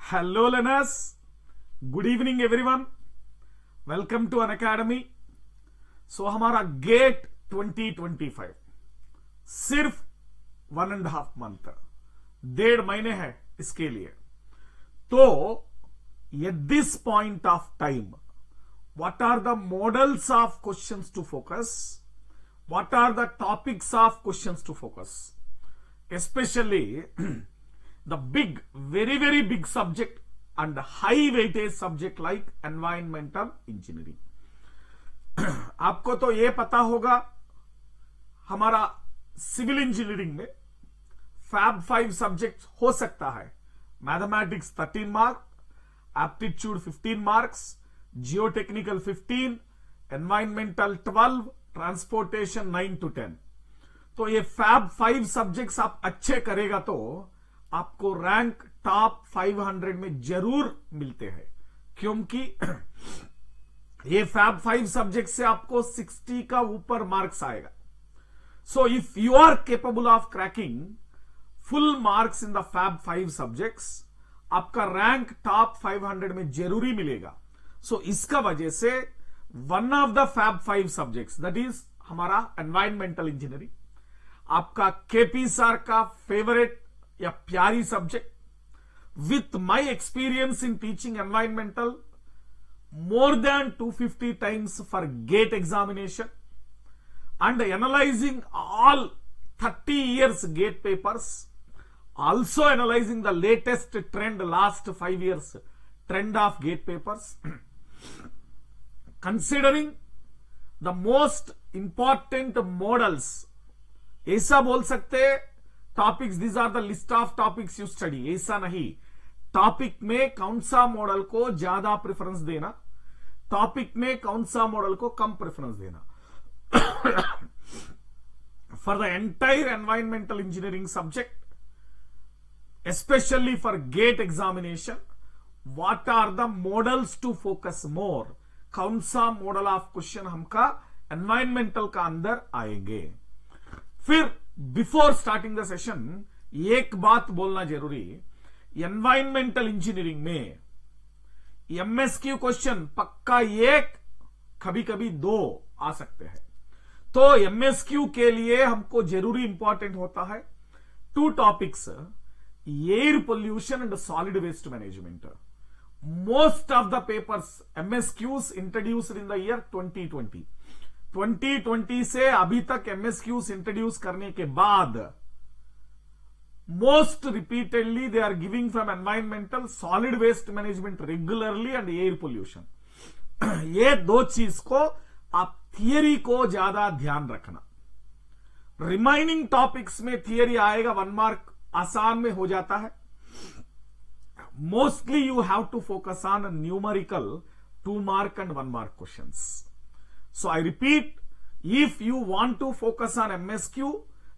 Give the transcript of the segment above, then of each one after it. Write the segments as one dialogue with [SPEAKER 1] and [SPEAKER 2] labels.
[SPEAKER 1] Hello learners, good evening everyone, welcome to Unacademy. So हमारा GATE 2025 सिर्फ 1.5 month, 1.5 महीने है इसके लिए। तो at this point of time, what are the models of questions to focus, what are the topics of questions to focus, especially the big, very very big subject and high weightage subject like environmental engineering। आपको तो ये पता होगा, हमारा civil engineering में fab 5 subject हो सकता है। Mathematics 13 mark, aptitude 15 marks, geotechnical 15, environmental 12, transportation 9 to 10। तो ये फैब 5 सब्जेक्ट्स आप अच्छे करेगा तो आपको रैंक टॉप 500 में जरूर मिलते हैं, क्योंकि ये फैब 5 सब्जेक्ट से आपको 60 का ऊपर मार्क्स आएगा। So if you are capable of cracking full marks in the fab 5 subjects, आपका रैंक टॉप 500 में जरूरी मिलेगा। सो इसका वजह से one of the fab 5 subjects that is हमारा एनवायरमेंटल इंजीनियरिंग, आपका केपी सर का फेवरेट या प्यारी subject, with my experience in teaching environmental more than 250 times for GATE examination and analyzing all 30 years GATE papers, also analyzing the latest trend, last 5 years trend of GATE papers, considering the most important models। ऐसा बोल सकते topics, these are the list of topics you study, ऐसा नहीं। Topic में कौन सा model को ज्यादा प्रेफरेंस देना, टॉपिक में कौन सा मॉडल को कम प्रेफरेंस देना। For the entire environmental engineering subject, especially for GATE examination, what are the models to focus more, कौन सा मॉडल ऑफ क्वेश्चन हमका एनवायरमेंटल का अंदर आएंगे। फिर बिफोर स्टार्टिंग द सेशन एक बात बोलना जरूरी, एनवायरमेंटल इंजीनियरिंग में एमएसक्यू क्वेश्चन पक्का एक, कभी कभी 2 आ सकते हैं। तो एमएसक्यू के लिए हमको जरूरी इंपॉर्टेंट होता है 2 topics, air pollution and solid waste management. Most of the papers MSQs introduced in the year 2020। 2020 से अभी तक एमएसक्यूज इंट्रोड्यूस करने के बाद most repeatedly they are giving from environmental, solid waste management regularly and air pollution। ये 2 चीज को आप थियरी को ज्यादा ध्यान रखना। रिमाइनिंग टॉपिक्स में थियरी आएगा, 1 मार्क आसान में हो जाता है। Mostly you have to focus on numerical 2 mark and 1 mark questions. So I repeat, if you want to focus on MSQ,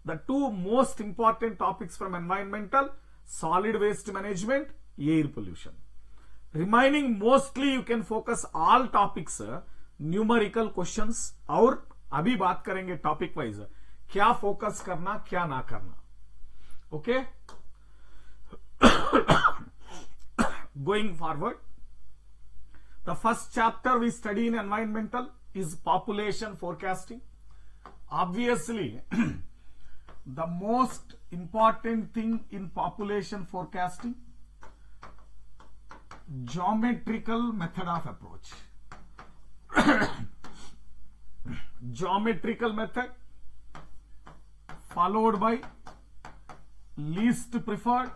[SPEAKER 1] the 2 most important topics from environmental, solid waste management, air pollution। Remaining mostly you can focus all topics numerical questions। और अभी बात करेंगे topic wise क्या focus करना क्या ना करना। Okay, going forward, the first chapter we study in environmental is population forecasting. Obviously the most important thing in population forecasting, geometrical method of approach। geometrical method followed by least preferred,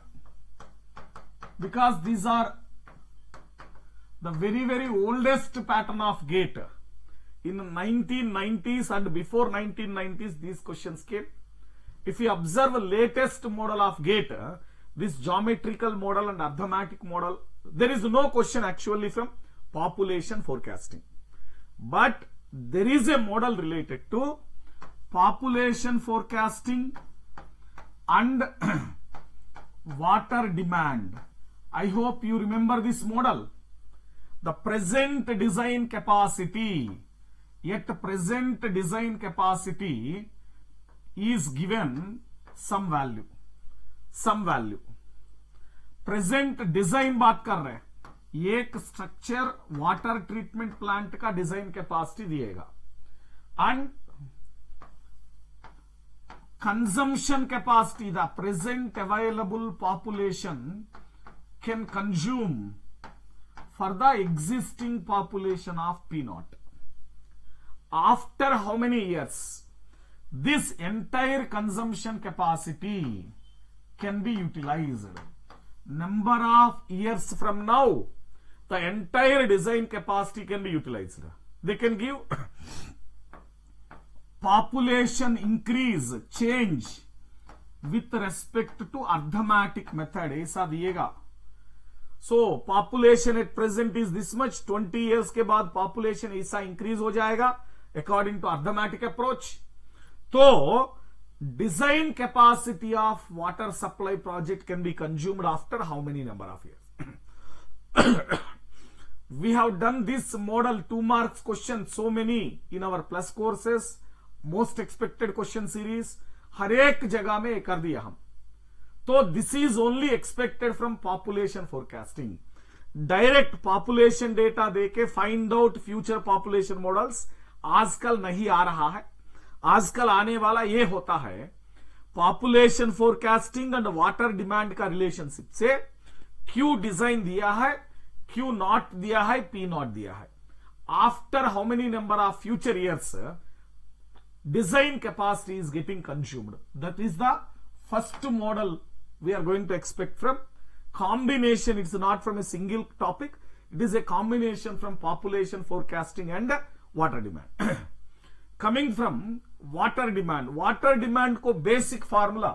[SPEAKER 1] because these are the very very oldest pattern of GATE। in 1990s and before 1990s these questions came। If you observe latest model of GATE, this geometrical model and arithmetic model, there is no question actually from population forecasting, but there is a model related to population forecasting and water demand। I hope you remember this model, the present design capacity, yet present design capacity is given some value, present design बात कर रहे हैं, एक structure water treatment plant का design capacity दिएगा and consumption capacity, the present available population can consume for the existing population of P naught. After how many years this entire consumption capacity can be utilized? Number of years from now, the entire design capacity can be utilized. They can give population increase change with respect to arithmetic method, ऐसा दिएगा. So population at present is this much, 20 years के बाद population ऐसा increase हो जाएगा according to arithmetic approach. तो design capacity of water supply project can be consumed after how many number of years? We have done this model 2 marks question so many in our plus courses, most expected question series, हर एक जगह में कर दिया हम. तो this is only expected from population forecasting. Direct population data देके find out future population models आजकल नहीं आ रहा है. आजकल आने वाला ये होता है population forecasting and water demand का रिलेशनशिप से क्यू डिजाइन दिया है, क्यू नॉट दिया है, पी नॉट दिया है. After how many number of future years design capacity is getting consumed. That is the first model we are going to expect from combination. It's not from a single topic. It is a combination from population forecasting and water demand. Coming from water demand को basic formula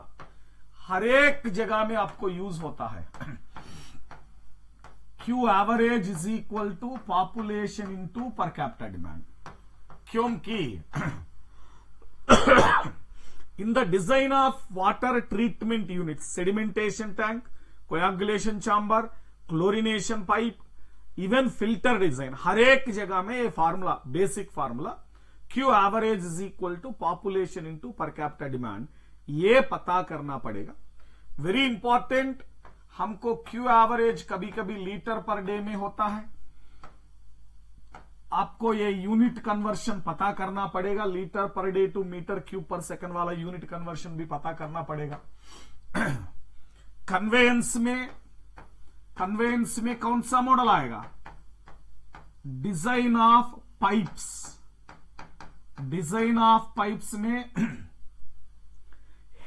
[SPEAKER 1] हर एक जगह में आपको use होता है. Q average is equal to population into per capita demand. क्योंकि in the design of water treatment units, sedimentation tank, coagulation chamber, chlorination pipe, even filter design, हर एक जगह में ये formula, basic formula Q average is equal to population into per capita demand, ये पता करना पड़ेगा. Very important. हमको Q average कभी कभी लीटर पर डे में होता है. आपको ये यूनिट कन्वर्शन पता करना पड़ेगा. Litre per day to metre cube per second वाला यूनिट कन्वर्शन भी पता करना पड़ेगा. कन्वेयंस में कौन सा मॉडल आएगा? डिजाइन ऑफ पाइप्स में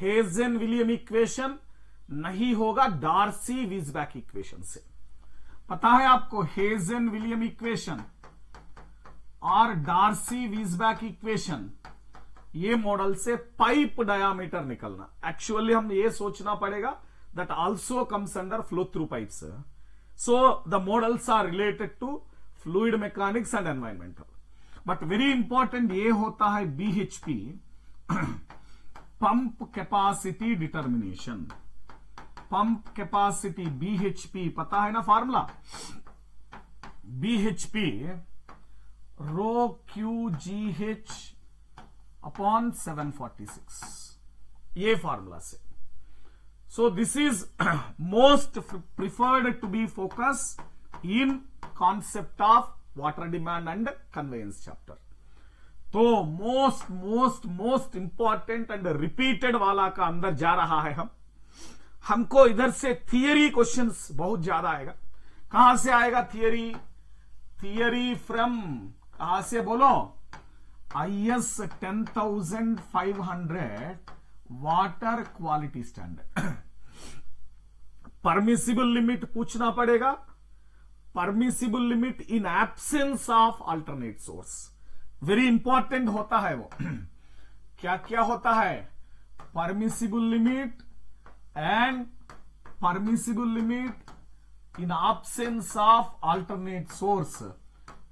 [SPEAKER 1] हेजन विलियम इक्वेशन नहीं होगा, डार्सी वीजबैक इक्वेशन से. पता है आपको हेजन विलियम इक्वेशन और डार्सी वीजबैक इक्वेशन, ये मॉडल से पाइप डायामीटर निकलना. एक्चुअली हम ये सोचना पड़ेगा that also comes under flow through pipes. So the models are related to fluid mechanics and environmental. But very important ये होता है BHP, pump capacity determination. Pump capacity BHP पता है ना formula? BHP rho Q G H upon 746, ये formula से. So this is most preferred to be focus in concept of water demand and conveyance chapter. तो most important and repeated वाला का अंदर जा रहा है. हमको इधर से थियरी क्वेश्चंस बहुत ज्यादा आएगा. कहां से आएगा थियरी फ्रॉम, कहां से बोलो? IS 10,500 water quality standard. Permissible limit पूछना पड़ेगा. Permissible limit in absence of alternate source, very important होता है वो. क्या क्या होता है? Permissible limit and permissible limit in absence of alternate source.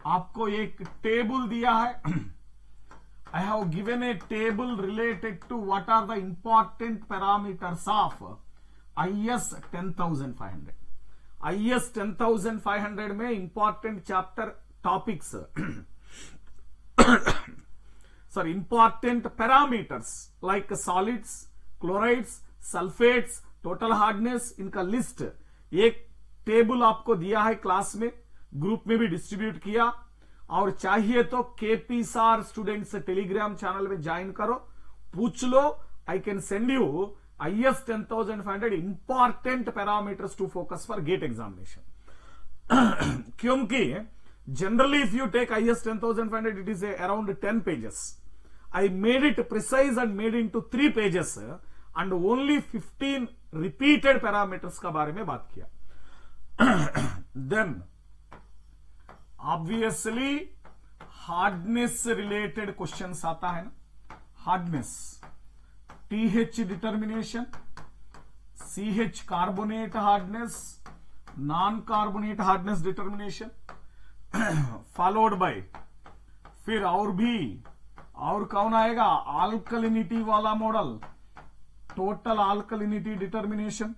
[SPEAKER 1] आपको एक टेबल दिया है. I have given a table related to what are the important parameters of IS 10,500. IS 10,500 में important chapter topics, sorry, important parameters like solids, chlorides, sulfates, total hardness, इनका list एक table आपको दिया है क्लास में, group में भी distribute किया, और चाहिए तो KP sir students Telegram channel में ज्वाइन करो, पूछ लो. I can send you IS 10,500 important parameters to focus for GATE examination. क्योंकि generally if you take IS 10,500 it is around 10 pages. I made it precise and made into 3 pages and only 15 repeated parameters का बारे में बात किया. Then obviously hardness related questions आता है ना, hardness, TH determination, CH carbonate hardness, non-carbonate hardness determination, followed by फिर और कौन आएगा, आल्कलिनिटी वाला मॉडल, टोटल आल्कलिनिटी डिटर्मिनेशन,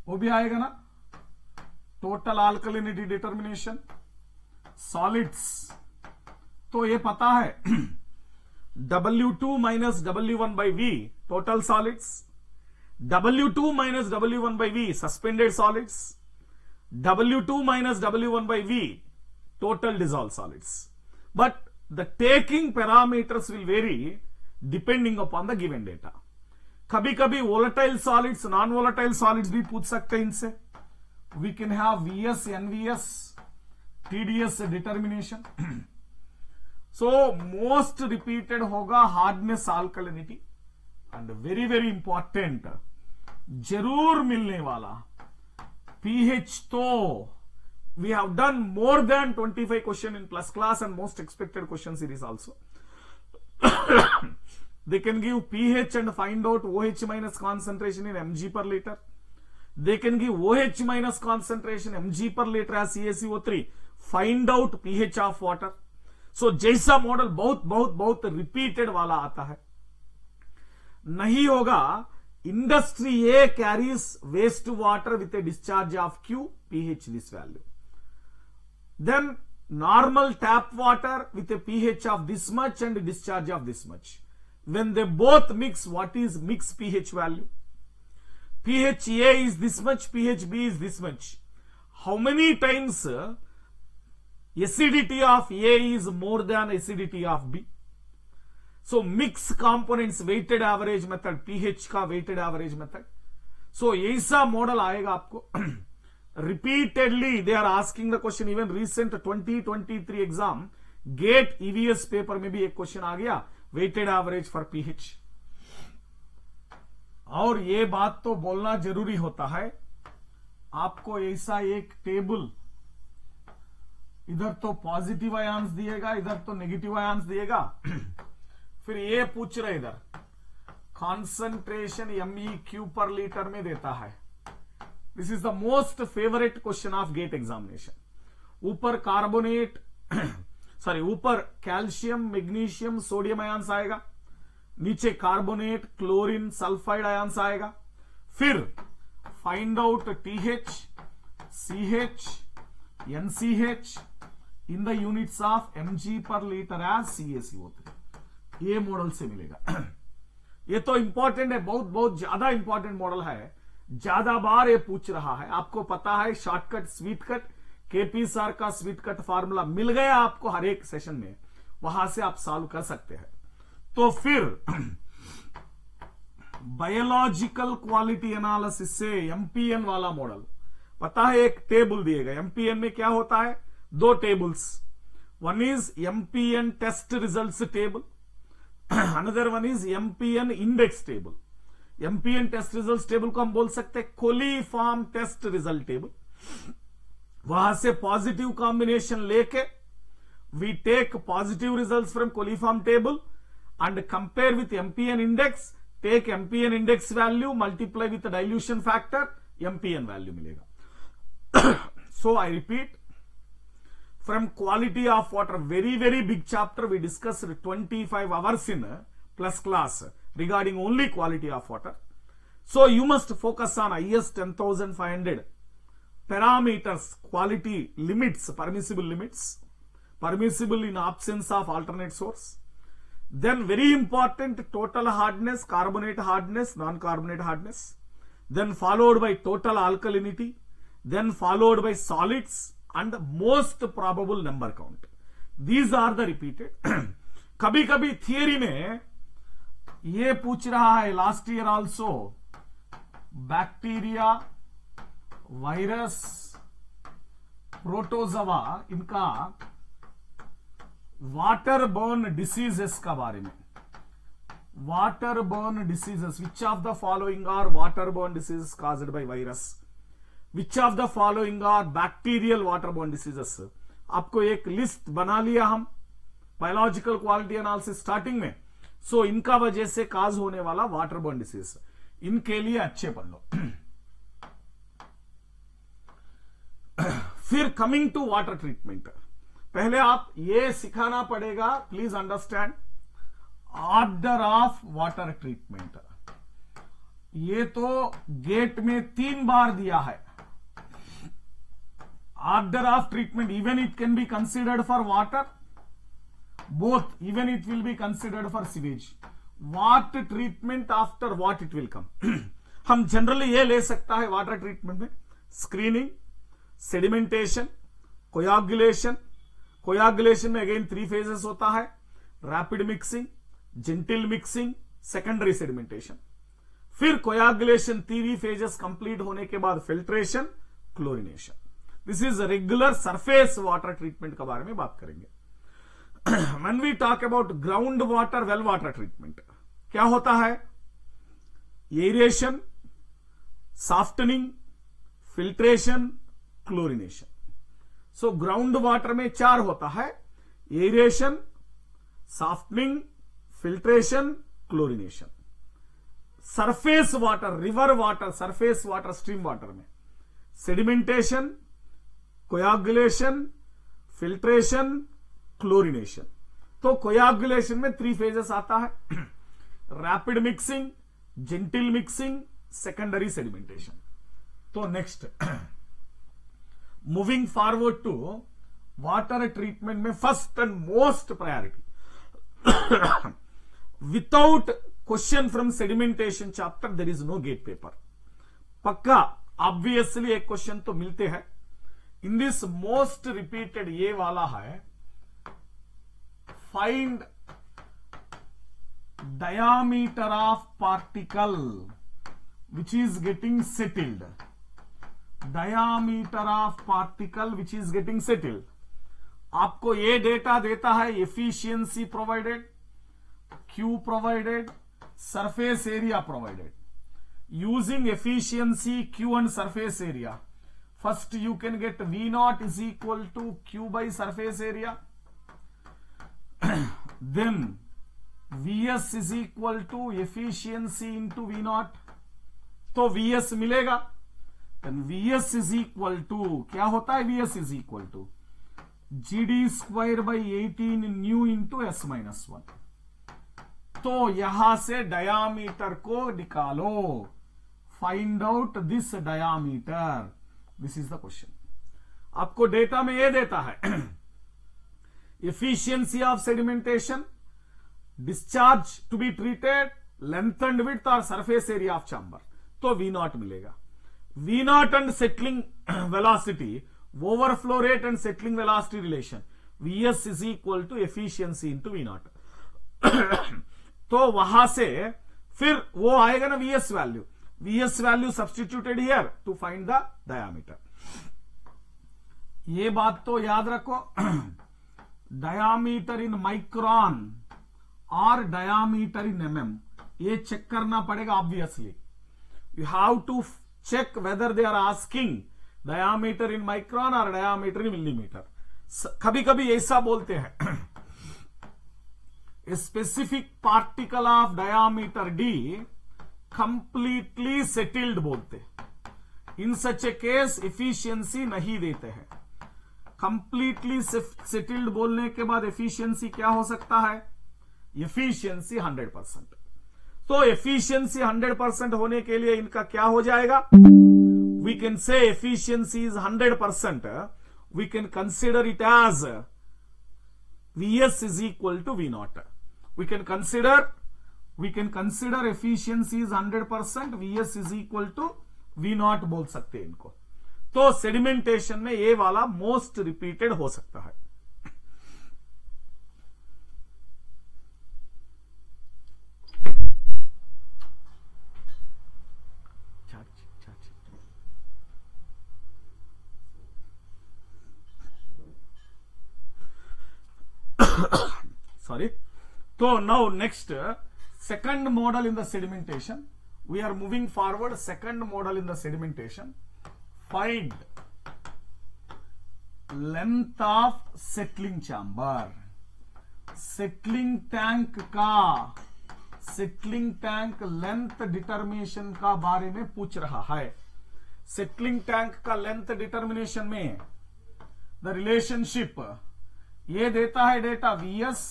[SPEAKER 1] वो भी आएगा ना, टोटल आल्कलिनिटी डिटर्मिनेशन, सॉलिड्स. तो ये पता है W2 minus W1 by V total solids, W2 minus W1 by V suspended solids, W2 minus W1 by V total dissolved solids. But the taking parameters will vary depending upon the given data. कभी कभी volatile solids, non-volatile solids भी पूछ सकते हैं इनसे. We can have VS, NVS, TDS determination. So most repeated होगा hardness, alkalinity, and very very important जरूर मिलने वाला pH. तो we have done more than 25 question in plus class and most expected question series also. They can give pH and find out OH minus concentration in mg per liter. They can give OH minus concentration mg per liter as CaCO3, find out pH of water. So जैसा model बहुत बहुत बहुत repeated वाला आता है नहीं होगा. Industry A carries wastewater with a discharge of Q, pH this value. Then normal tap water with a pH of this much and a discharge of this much. When they both mix, what is mixed pH value? pH A is this much, pH B is this much. How many times acidity of A is more than acidity of B? So mix components weighted average method, pH का weighted average method. So ऐसा model आएगा आपको. Repeatedly they are asking the question. Even recent 2023 exam GATE EVS paper में भी एक question आ गया, weighted average for pH. और ये बात तो बोलना जरूरी होता है, आपको ऐसा एक टेबल, इधर तो पॉजिटिव आयंस दिएगा, इधर तो नेगेटिव आयंस दिएगा. फिर ये पूछ रहे इधर कॉन्सेंट्रेशन MEQ पर लीटर में देता है. This is the most favourite question of GATE examination. ऊपर कार्बोनेट ऊपर कैल्शियम, मैग्नीशियम, सोडियम आयंस आएगा, नीचे कार्बोनेट, क्लोरीन, सल्फाइड आयंस आएगा. फिर find out TH, CH, NCH in the units of mg पर लीटर एज CaCO3. ये model से मिलेगा. ये तो इंपॉर्टेंट है, बहुत बहुत ज्यादा इंपॉर्टेंट मॉडल है, ज्यादा बार ये पूछ रहा है. आपको पता है shortcut, sweet cut, KP sir का स्वीट कट फार्मूला मिल गया आपको हर एक सेशन में, वहां से आप सॉल्व कर सकते हैं. तो फिर बायोलॉजिकल क्वालिटी एनालिसिस से MPN वाला मॉडल पता है. एक टेबल दिएगा. MPN में क्या होता है, 2 tables. One is MPN test results table, another one is MPN index table. MPN test result table को हम बोल सकते हैं कोलीफॉर्म टेस्ट रिजल्ट टेबल. वहां से पॉजिटिव कॉम्बिनेशन लेके we take positive results from coliform table and compare with MPN index, take MPN index value, multiply with the dilution factor, MPN value मिलेगा. So I repeat, from quality of water, very very big chapter, we discussed 25 hours in plus class regarding only quality of water. So you must focus on IS 10,500 parameters, quality limits, permissible in absence of alternate source. Then very important, total hardness, carbonate hardness, non-carbonate hardness. then followed by total alkalinity, then followed by solids and most probable number count. These are the repeated. कभी कभी theory में ये पूछ रहा है, last year also, bacteria, virus, protozoa, इनका water borne diseases का बारे में. Water borne diseases, which of the following are water borne diseases caused by virus, which of the following are bacterial water borne diseases. आपको एक list बना लिया हम biological quality analysis starting में. सो इनका वजह से काज होने वाला वाटर बर्न डिसीज, इनके लिए अच्छे पढ़ लो. फिर कमिंग टू वाटर ट्रीटमेंट, पहले आप ये सिखाना पड़ेगा, please understand, order of water treatment. ये तो गेट में 3 बार दिया है. Order of treatment, even it can be considered for water, both, even it will be considered for sewage. What treatment after what it will come. हम generally ये ले सकता है वाटर ट्रीटमेंट में, स्क्रीनिंग, सेडिमेंटेशन, कोयागुलेशन. कोयागुलेशन में again 3 phases होता है, rapid mixing, gentle mixing, secondary sedimentation. फिर कोयागुलेशन 3 फेजेस कंप्लीट होने के बाद filtration, chlorination. This is regular surface water treatment के बारे में बात करेंगे. When we talk about ground water, well water treatment, क्या होता है? Aeration, softening, filtration, chlorination. So ground water में 4 होता है, aeration, softening, filtration, chlorination. Surface water, river water, surface water, stream water में सेडिमेंटेशन, कोयागुलेशन, फिल्ट्रेशन, क्लोरिनेशन. तो coagulation में 3 phases आता है, rapid mixing, gentle mixing, secondary sedimentation. तो next, moving forward to water treatment में first and most priority, without question from sedimentation chapter there is no GATE paper. पक्का obviously एक question तो मिलते हैं. इन दिस मोस्ट रिपीटेड ये वाला है, find diameter of particle which is getting settled. Diameter of particle which is getting settled. आपको ये डेटा देता है, efficiency provided, Q provided, surface area provided. Using efficiency, Q and surface area, first you can get V0 is equal to Q by surface area. Then Vs is equal to efficiency into V0. तो Vs मिलेगा. Then Vs is equal to, क्या होता है? Vs is equal to GD square by 18 nu into S minus 1. तो यहां से diameter को निकालो. Find out this diameter. This is the question. आपको डेटा में ये देता है, efficiency of sedimentation, discharge to be treated, length and width or surface area of chamber. तो V0 मिलेगा. V0 and settling velocity, overflow rate and settling velocity relation, Vs is equal to efficiency into V0. तो वहां से फिर वो आएगा ना Vs value. Vs value substituted here to find the diameter. ये बात तो याद रखो. डायामीटर इन माइक्रोन और डायामीटर इन mm, ये चेक करना पड़ेगा. Obviously you have to check whether they are asking diameter in micron और डायामीटर इन मिलीमीटर. कभी कभी ऐसा बोलते हैं, specific particle of diameter D completely settled बोलते. In such A case efficiency नहीं देते हैं. कंप्लीटली सेटल्ड बोलने के बाद एफिशिएंसी क्या हो सकता है? एफिशिएंसी 100%. तो एफिशिएंसी 100% होने के लिए इनका क्या हो जाएगा? We can say efficiency is 100%. We can consider it as Vs is equal to V0. We can consider we can consider efficiency is 100%, VS is equal to V naught बोल सकते इनको। तो सेडिमेंटेशन में ये वाला मोस्ट रिपीटेड हो सकता है। Sorry. So now next, second model in the sedimentation. We are moving forward. Second model in the sedimentation. Find length of settling chamber. Settling tank length determination का बारे में पूछ रहा है। सेटलिंग टैंक का लेंथ डिटर्मिनेशन में the relationship ये देता है data VS,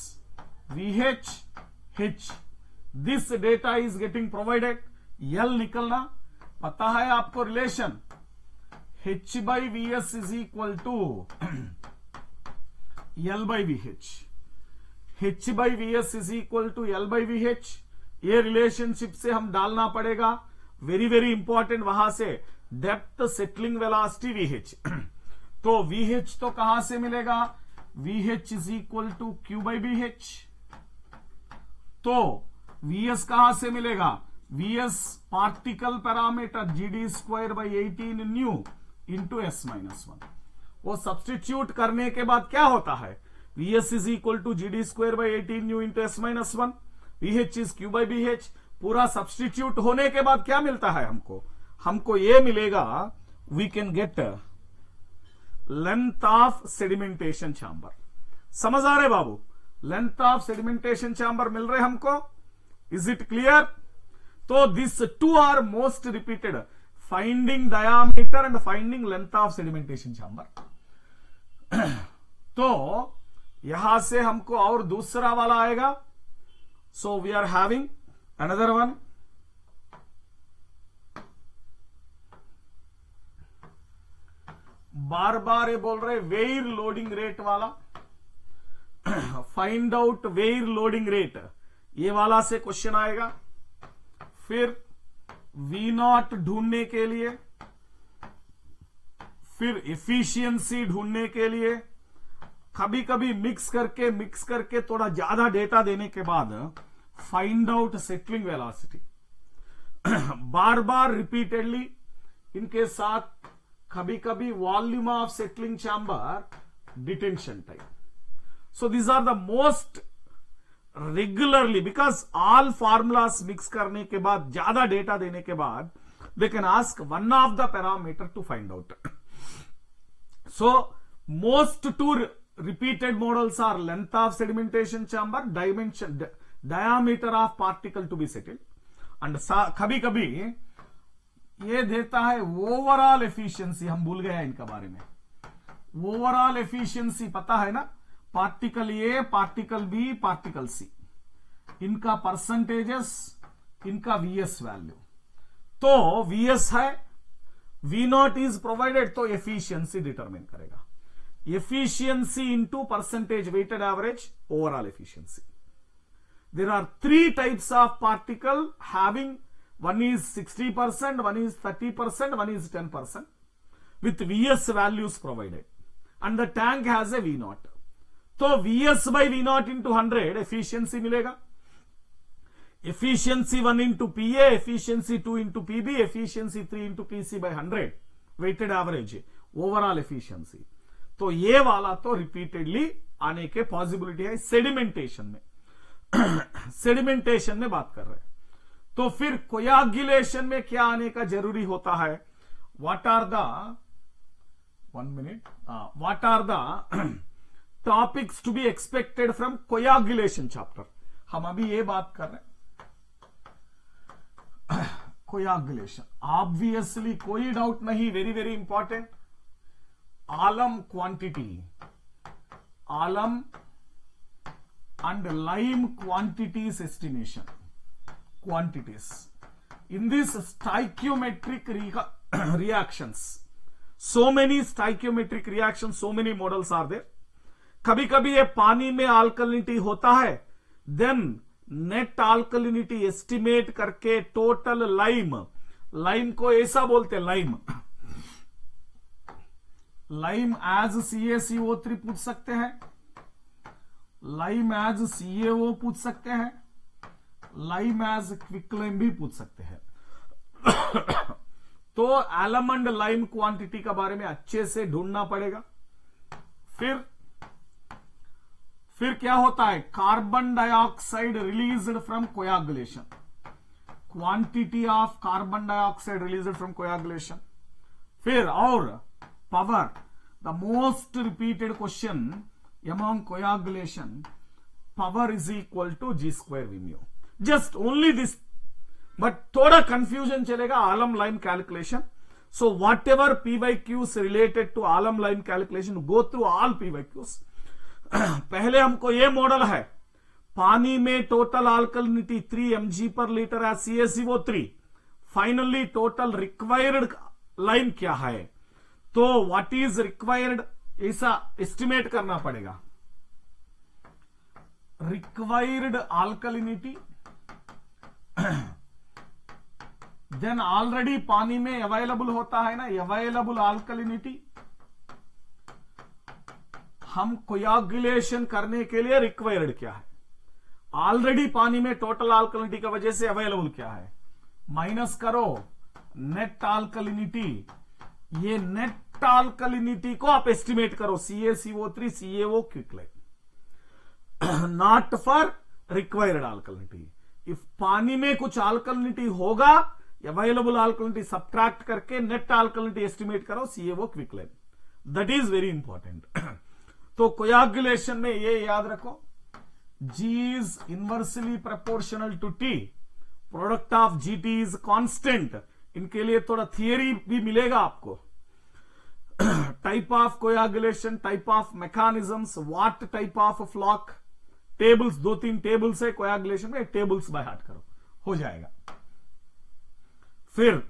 [SPEAKER 1] VH, H। This data is getting provided. L निकलना पता है आपको, relation H by VS is equal to L by VH। H by VS is equal to L by VH। ये relationship से हम डालना पड़ेगा, वेरी वेरी इंपॉर्टेंट, वहां से डेप्थ सेटलिंग वेलोसिटी VH। तो VH तो कहां से मिलेगा, VH is equal to Q by BH। तो VS कहां से मिलेगा, VS particle parameter GD square by 18 nu into S-1। वो सब्सटीट्यूट करने के बाद क्या होता है, VS is equal to GD square by 18 nu into S-1, VH is Q by BH। पूरा सब्सटीट्यूट होने के बाद क्या मिलता है हमको ये मिलेगा, we can get length of sedimentation chamber. समझ आ रहे बाबू, लेंथ ऑफ सेडिमेंटेशन चैम्बर मिल रहे हमको, इज इट क्लियर। तो this two are most repeated, finding diameter and finding length of sedimentation chamber. तो यहां से हमको और दूसरा वाला आएगा। So we are having another one, बार बार ये बोल रहे वेयर लोडिंग रेट वाला। Find out weir loading rate, ये वाला से क्वेश्चन आएगा। फिर V0 ढूंढने के लिए, फिर एफिशिएंसी ढूंढने के लिए, कभी कभी मिक्स करके थोड़ा ज्यादा डेटा देने के बाद फाइंड आउट सेटलिंग वेलोसिटी। बार बार रिपीटेडली इनके साथ कभी कभी volume of settling chamber, detention time. So these are the most regularly, because all formulas mix करने के बाद, ज्यादा डेटा देने के बाद, they can ask one of the parameter to find out. So most two repeated models are length of sedimentation chamber, diameter of particle to be settled, and कभी कभी ये देता है ओवरऑल एफिशिएंसी। हम भूल गए इनका बारे में, ओवरऑल एफिशिएंसी पता है ना, particle A, particle B, particle C, इनका परसेंटेजेस, इनका VS वैल्यू। तो VS है, V0 इज प्रोवाइडेड, तो एफिशिएंसी डिटरमिन करेगा। Efficiency into percentage weighted average overall efficiency. There are three types of particle having, one is 60%, one is 30%, one is 10% with VS values provided, and the tank has a V0. तो VS by V0 into 100 efficiency मिलेगा। Efficiency 1 into PA, efficiency 2 into PB, efficiency 3 into PC by 100 weighted average overall efficiency। तो ये वाला तो repeatedly आने के possibility है sedimentation में। सेडिमेंटेशन में बात कर रहे हैं, तो फिर कोयागुलेशन में क्या आने का जरूरी होता है, what are the, 1 minute, what are the topics to be expected from coagulation chapter. हम अभी ये बात कर रहे हैं कोयागुलेशन। ऑब्वियसली कोई डाउट नहीं, very very important. alum quantity, alum and lime quantities estimation, quantities in this stoichiometric reactions, so many stoichiometric reactions, so many models are there। कभी कभी ये पानी में अल्कलिनिटी होता है, देन नेट अल्कलिनिटी एस्टिमेट करके टोटल लाइम को ऐसा बोलते लाइम एज CaCO3 पूछ सकते हैं, लाइम एज CaO पूछ सकते हैं, लाइम एज क्विकलाइम भी पूछ सकते हैं। तो एलम एंड लाइम क्वांटिटी का बारे में अच्छे से ढूंढना पड़ेगा। फिर क्या होता है, carbon dioxide released from coagulation, quantity of carbon dioxide released from coagulation. फिर और power, the most repeated question among coagulation, power is equal to G² Vmu, just only this, but थोड़ा कंफ्यूजन चलेगा alum lime calculation. So whatever PYQs related to alum lime calculation, go through all PYQs। पहले हमको ये model है, पानी में total alkalinity 3 mg पर litre है CaCO3, finally total required lime क्या है, तो व्हाट इज रिक्वायर्ड ऐसा एस्टिमेट करना पड़ेगा। रिक्वायर्ड अल्कलिनिटी, देन ऑलरेडी पानी में अवेलेबल होता है ना, अवेलेबल अल्कलिनिटी, हम कोयागुलेशन करने के लिए रिक्वायर्ड क्या है, ऑलरेडी पानी में टोटल अल्कलिनिटी की वजह से अवेलेबल क्या है, माइनस करो नेट अल्कलिनिटी, ये नेट अल्कलिनिटी को आप एस्टिमेट करो CaCO3 CaO quicklime, not for required alkalinity. If पानी में कुछ अल्कलिनिटी होगा, अवेलेबल अल्कलिनिटी सब्ट्रैक्ट करके नेट अल्कलिनिटी एस्टिमेट करो CaO quicklime, that is very important. तो कोयागुलेशन में ये याद रखो, G is inversely proportional to T, product of GT is constant. इनके लिए थोड़ा थियरी भी मिलेगा आपको, type of coagulation, type of mechanisms, what type of floc, tables, 2-3 tables है कोयागुलेशन में, टेबल्स बाय हार्ट करो, हो जाएगा। फिर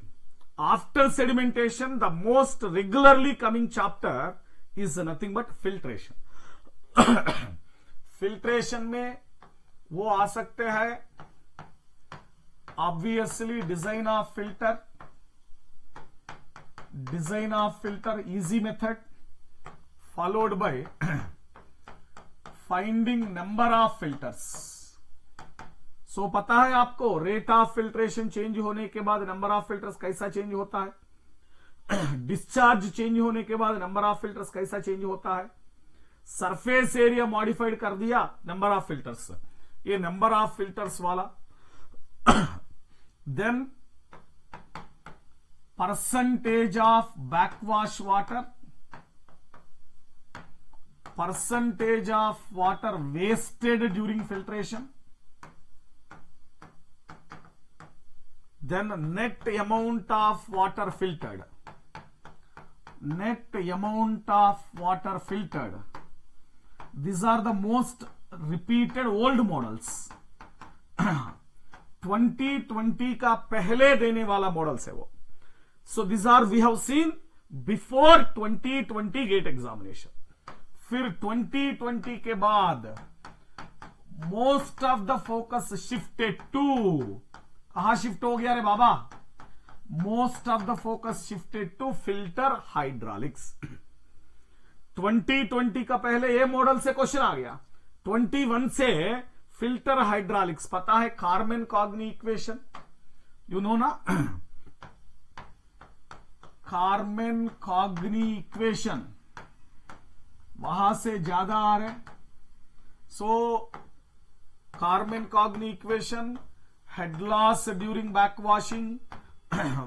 [SPEAKER 1] after sedimentation the most regularly coming chapter is nothing but filtration. Filtration में वो आ सकते हैं obviously design of filter, easy method, followed by finding number of filters. So पता है आपको रेट ऑफ फिल्ट्रेशन चेंज होने के बाद नंबर ऑफ फिल्टर्स कैसा चेंज होता है, डिस्चार्ज चेंज होने के बाद नंबर ऑफ फिल्टर्स कैसा चेंज होता है, सरफेस एरिया मॉडिफाइड कर दिया, नंबर ऑफ फिल्टर्स, ये नंबर ऑफ फिल्टर्स वाला। Then percentage of backwash water, percentage of water wasted during filtration, then net amount of water filtered, these are the most repeated old models। 2020 का पहले देने वाला models है वो। So this are we have seen before 2020 GATE examination. फिर 2020 के बाद most of the focus shifted to, कहां शिफ्ट हो गया रे बाबा, most of the focus shifted to filter hydraulics. 2020 का पहले ये मॉडल से क्वेश्चन आ गया, 21 से फिल्टर हाइड्रोलिक्स। पता है कार्मेन-कॉग्नी इक्वेशन, यू नो ना, कार्मेन-कॉग्नी इक्वेशन वहां से ज्यादा आ रहे। So Carman Kozeny equation, head loss during backwashing,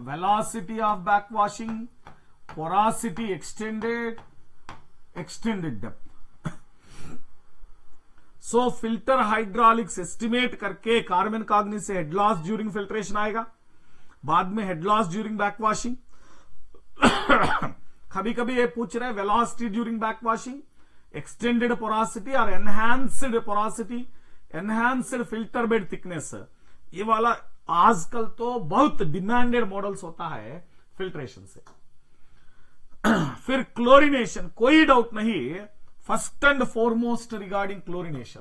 [SPEAKER 1] velocity of backwashing, porosity extended depth. So filter hydraulics estimate करके कार्मेन-कॉग्नी से हेड लॉस ड्यूरिंग फिल्ट्रेशन आएगा, बाद में हेड लॉस ड्यूरिंग बैकवॉशिंग। कभी कभी ये पूछ रहे हैं velocity during backwashing, extended porosity और enhanced porosity, enhanced filter bed thickness. ये वाला आजकल तो बहुत डिमांडेड मॉडल्स होता है फिल्ट्रेशन से। फिर क्लोरिनेशन, कोई डाउट नहीं, first and foremost regarding chlorination,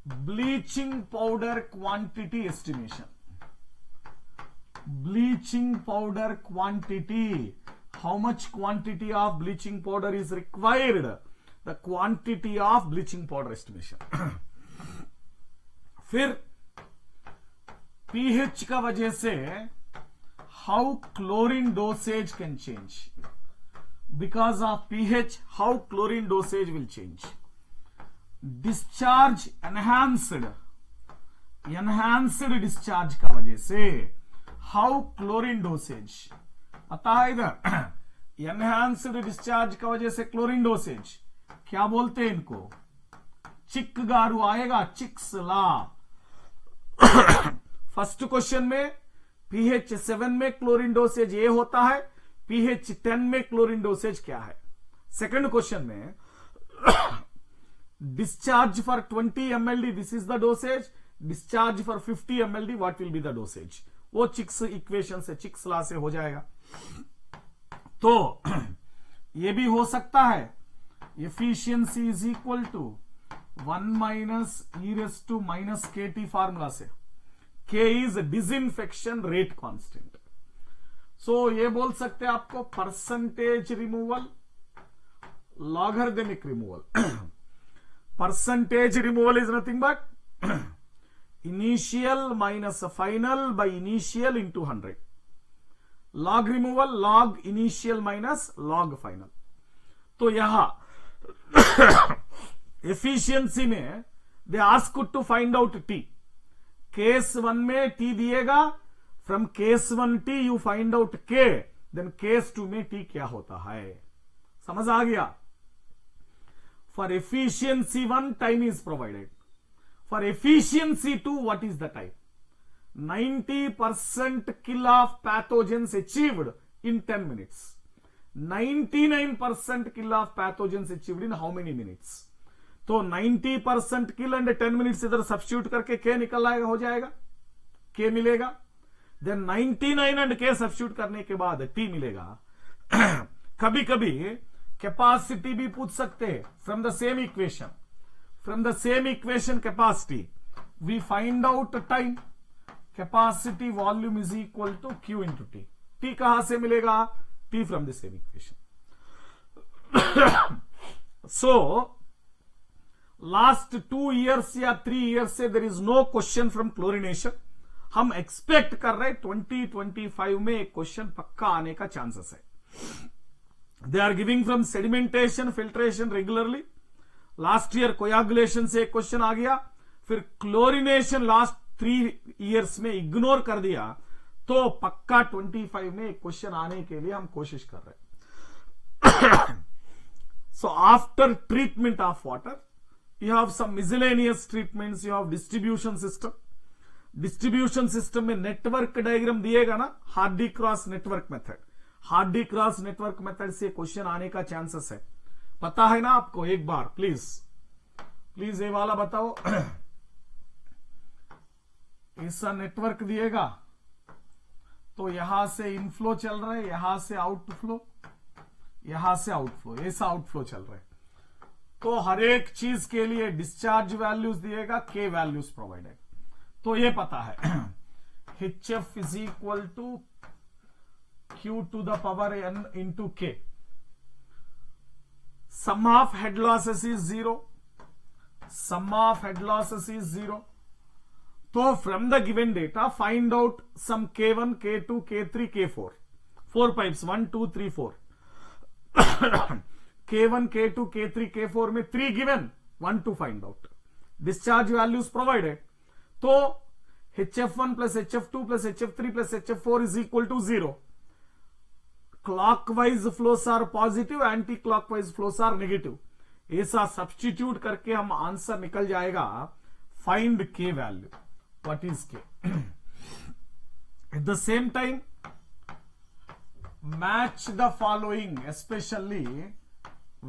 [SPEAKER 1] bleaching powder quantity estimation. Bleaching powder quantity. How much quantity of bleaching powder is required? The quantity of bleaching powder estimation. फिर pH का वजह से how chlorine dosage can change. Because of pH, how chlorine dosage will change. Discharge enhanced discharge का वजह से how chlorine dosage. पता है इधर enhanced discharge का वजह से क्लोरीन डोसेज क्या बोलते हैं इनको? चिक गारू आएगा, चिक्स ला। फर्स्ट क्वेश्चन में pH 7 में क्लोरीन डोसेज ये होता है, pH 10 में क्लोरीन डोसेज क्या है? सेकंड क्वेश्चन में discharge for 20 mld this is the dosage, discharge for 50 mld what will be the dosage? वो चिक्स इक्वेशन से, चिक्स लॉ से हो जाएगा। तो ये भी हो सकता है efficiency is equal to 1 minus e⁻ formula से। K is disinfection rate constant. So ये बोल सकते हैं आपको percentage removal, logarithmic removal. Percentage removal is nothing but initial minus final by initial into 100। Log removal, log initial minus log final. तो यहां efficiency में they ask to find out t. Case 1 में t दिएगा, from case 1 t you find out k, then case 2 में t क्या होता है? समझ आ गया? For efficiency 1 time is provided, for efficiency 2 what is the time? 90% kill of pathogens achieved in 10 minutes. 99% kill of pathogens achieved in how many minutes? तो 90% kill and 10 minutes इधर substitute करके K निकल आएगा, हो जाएगा, K मिलेगा। Then 99 and K substitute करने के बाद T मिलेगा। कभी कभी कैपेसिटी भी पूछ सकते हैं from the same equation. From the same equation capacity we find out time. Capacity volume is equal to Q into T. T कहां से मिलेगा? T from the same equation. So last 2 years या 3 years से there is no question from chlorination. हम expect कर रहे 2025 में एक क्वेश्चन पक्का आने का चांसेस है। They are giving from sedimentation, filtration regularly. Last year coagulation से एक क्वेश्चन आ गया, फिर क्लोरिनेशन लास्ट 3 years में इग्नोर कर दिया, तो पक्का 25 में एक क्वेश्चन आने के लिए हम कोशिश कर रहे हैं। So after treatment of water you have some miscellaneous treatments, you have distribution system. Distribution system में नेटवर्क डायग्राम दिएगा ना, Hardy Cross network method. Hardy Cross network method से क्वेश्चन आने का चांसेस है, पता है ना आपको? एक बार प्लीज ये वाला बताओ। ऐसा नेटवर्क दिएगा तो यहां से इनफ्लो चल रहा है, यहां से आउटफ्लो, यहां से आउटफ्लो, ऐसा आउटफ्लो चल रहा है। तो हर एक चीज के लिए डिस्चार्ज वैल्यूज दिएगा, के वैल्यूज प्रोवाइडेड। तो ये पता है HF is equal to Q to the power N into K। Sum of head losses is 0, sum of head losses is 0। तो from the given data find out sum K1, K2, K3, K4, 4 pipes 1, 2, 3, 4। K1, K2, K3, K4 में 3 गिवन, 1 to find out. Discharge values provided. तो HF1 plus HF2 plus HF3 plus HF4 is equal to 0। Clockwise flows are positive, anticlockwise flows are negative. ऐसा substitute करके हम answer निकल जाएगा find K value. What is K? At the same time, match the following, especially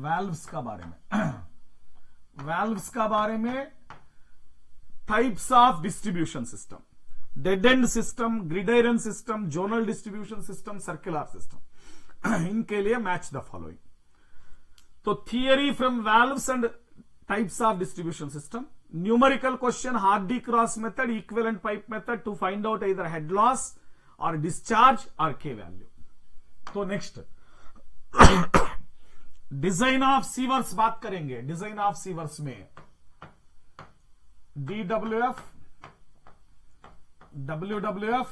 [SPEAKER 1] valves का बारे में। valves का बारे में types of distribution system, dead end system, gridiron system, zonal distribution system, circular system। इनके लिए match the following। तो theory from valves and types of distribution system, numerical question, Hardy cross method, equivalent pipe method to find out either head loss or discharge or K value. तो next design of sewers बात करेंगे. Design of sewers में DWF, WWF,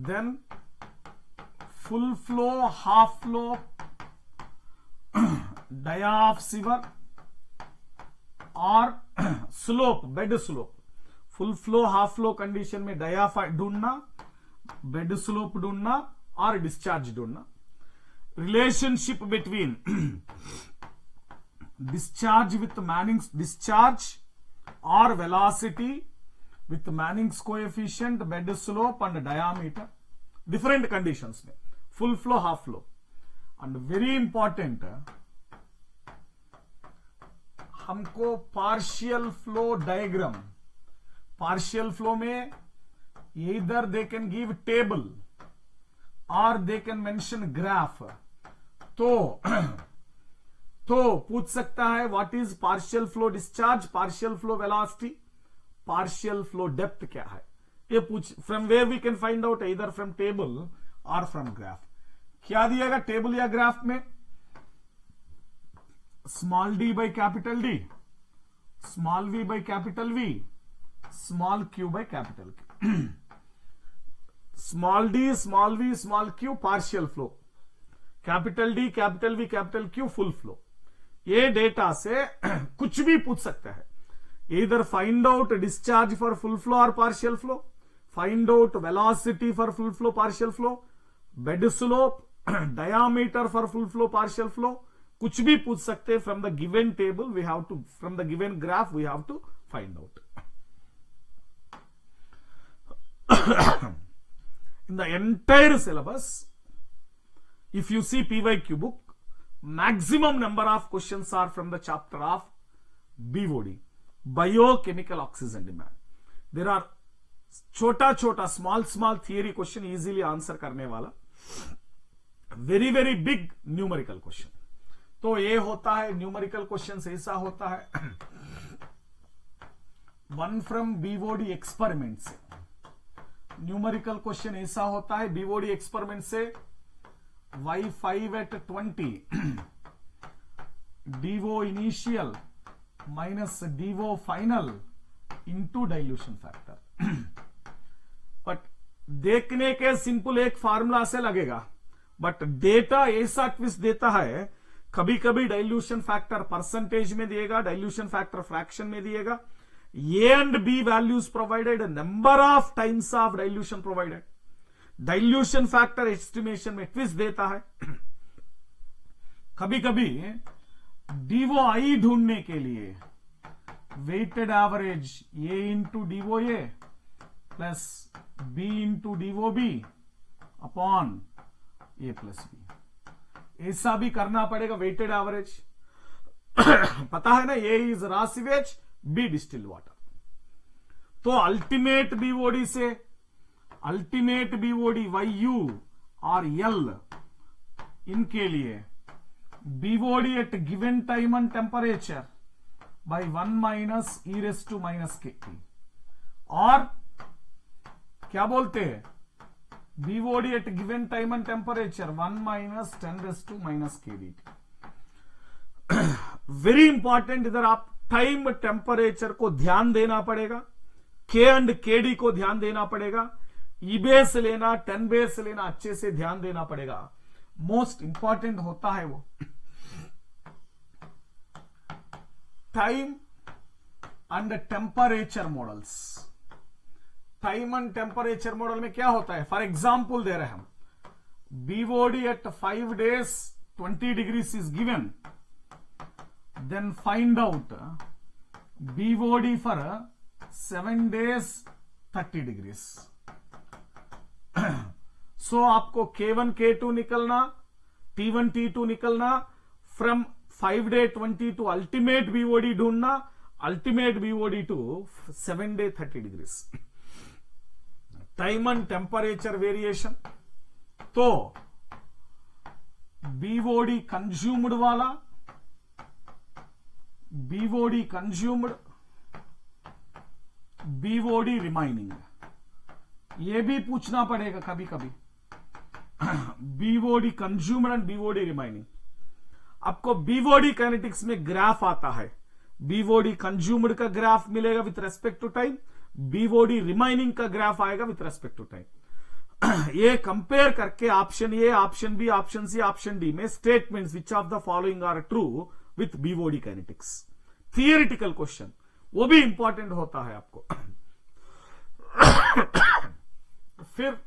[SPEAKER 1] then full flow, half flow, dia of sewer और slope, bed slope. Full flow half flow condition में dia ढूंढना, bed slope ढूंढना और discharge ढूंढना. Relationship between discharge with Manning's, discharge और velocity with Manning's coefficient, bed slope and diameter, different conditions में, full flow half flow. And very important, हमको partial flow diagram, partial flow में either they can give table or they can mention graph. तो पूछ सकता है what is partial flow discharge, partial flow velocity, partial flow depth क्या है, ये पूछ. From where we can find out, इधर फ्रॉम टेबल और फ्रॉम ग्राफ. क्या दिएगा टेबल या ग्राफ में? Small D by capital D, small V by capital V, small Q by capital Q. Small D, small V, small Q partial flow, capital D, capital V, capital Q full flow. ये data से कुछ भी पूछ सकता है. इधर find out discharge for full flow और partial flow, find out velocity for full flow partial flow, bed slope, diameter for full flow partial flow, कुछ भी पूछ सकते हैं. From the given table we have to, from the given graph we have to find out. In the entire syllabus, if you see PYQ book, maximum number of questions are from the chapter of BOD, biochemical oxygen demand. There are छोटा small theory question easily answer करने वाला, very very big numerical question. तो ये होता है numerical question, ऐसा होता है. वन फ्रॉम BOD एक्सपेरिमेंट से न्यूमेरिकल क्वेश्चन ऐसा होता है. BOD एक्सपेरिमेंट से Y5 at 20 DO initial minus DO final into dilution factor. But देखने के सिंपल एक फार्मूला से लगेगा, बट डेटा ऐसा ट्विस्ट देता है. कभी कभी डाइल्यूशन फैक्टर परसेंटेज में दिएगा, डाइल्यूशन फैक्टर फ्रैक्शन में दिएगा. A and B values provided, number of times of dilution provided, dilution factor estimation में ट्विस्ट देता है. कभी कभी DOI ढूंढने के लिए weighted average A into DOA plus B into DOB upon A plus B, ऐसा भी करना पड़ेगा. वेटेड एवरेज पता है ना, A is raw sewage, B distilled water. तो अल्टीमेट BOD से अल्टीमेट BOD YU और L, इनके लिए BOD at given time and temperature by 1 minus e raise to minus KT, और क्या बोलते हैं BOD at given time and temperature 1 minus 10 raise to minus KDT. Very important, इधर आप टाइम टेम्परेचर को ध्यान देना पड़ेगा, K एंड KD को ध्यान देना पड़ेगा, ई बेस लेना 10 बेस लेना अच्छे से ध्यान देना पड़ेगा. मोस्ट इंपॉर्टेंट होता है वो time and temperature models. Time and temperature model में क्या होता है, फॉर एग्जाम्पल दे रहे हैं हम, BOD eight 5 days 20 degrees is given, then find out BOD for 7 days 30 degrees. So आपको K1 K2 निकलना, T1 T2 निकलना, from 5 day 20 to ultimate BOD ढूंढना, ultimate BOD to 7 day 30 degrees. Time and temperature variation, तो BOD consumed वाला, BOD consumed BOD remaining, ये भी पूछना पड़ेगा कभी कभी। BOD consumer and BOD remaining. आपको बीओडी काइनेटिक्स में ग्राफ आता है, बीओडी कंज्यूमर का ग्राफ मिलेगा विथ रेस्पेक्ट टू टाइम, बीओडी रिमाइनिंग का ग्राफ आएगा विथ रेस्पेक्ट टू टाइम। ये कंपेयर करके option A, option B, option C, option D में statements which of the following are true with BOD kinetics. Theoretical question, वो भी important होता है आपको। फिर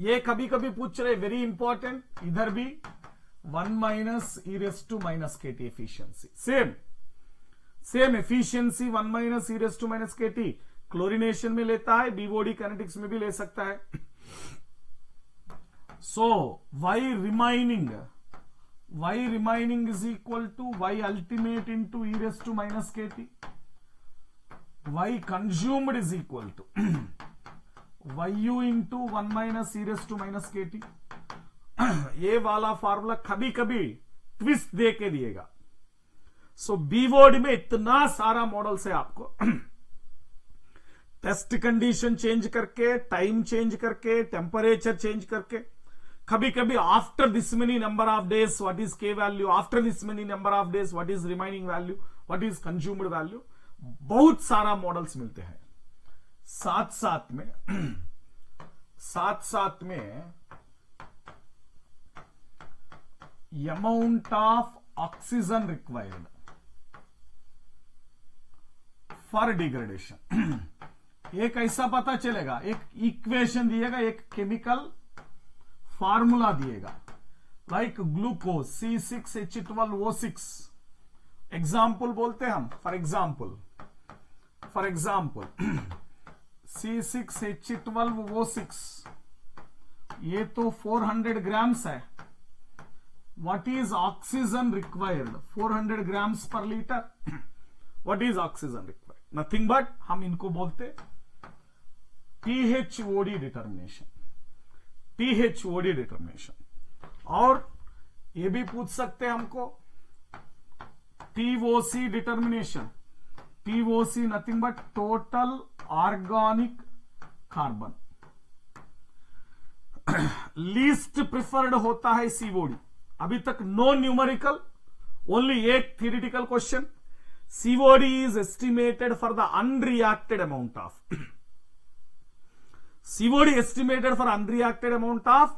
[SPEAKER 1] ये कभी कभी पूछ रहे, वेरी इंपॉर्टेंट, इधर भी 1 minus e raise to minus k t efficiency, same efficiency 1 minus e raise to minus k t chlorination में लेता है, बीओडी काइनेटिक्स में भी ले सकता है। So y remaining is equal to y ultimate into e raise to minus k t, y consumed is equal to YU into 1 minus e raise to minus k t. ये वाला formula कभी कभी twist दे के दिएगा। सो BOD में इतना सारा models है, आपको टेस्ट कंडीशन चेंज करके, टाइम चेंज करके, टेम्परेचर चेंज करके, कभी कभी after this many number of days what is k value, after this many number of days what is remaining value, what is consumed value, बहुत सारा models मिलते हैं। साथ साथ में amount of oxygen required for degradation, ये कैसा पता चलेगा? एक इक्वेशन दिएगा, एक केमिकल फार्मूला दिएगा, लाइक ग्लूकोज C6H12O6, एग्जाम्पल बोलते हैं हम, फॉर एग्जाम्पल C6H12O6, ये तो 400 ग्राम्स है। What is oxygen required? 400 grams पर litre. What is oxygen required? Nothing but हम इनको बोलते THOD डिटर्मिनेशन। और ये भी पूछ सकते हैं हमको TOC determination. TOC nothing but total organic carbon. Least preferred होता है COD। अभी तक नो न्यूमेरिकल, ओनली एक theoretical question. COD is estimated for the unreacted amount of COD estimated for unreacted amount of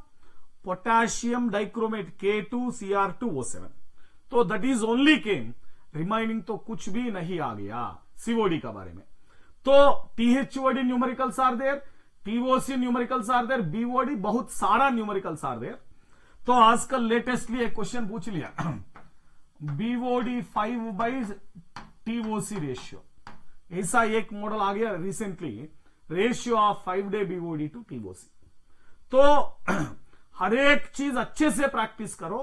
[SPEAKER 1] potassium dichromate K2Cr2O7। तो that is only came, remaining तो कुछ भी नहीं आ गया COD का बारे में। तो THOD numericals are there, TOC numericals are there, BOD बहुत सारा न्यूमेरिकल्स आर देयर। तो आजकल लेटेस्टली एक क्वेश्चन पूछ लिया, BOD 5/TOC रेशियो, ऐसा एक मॉडल आ गया recently, ratio of 5-day BOD to TOC। तो हर एक चीज अच्छे से प्रैक्टिस करो,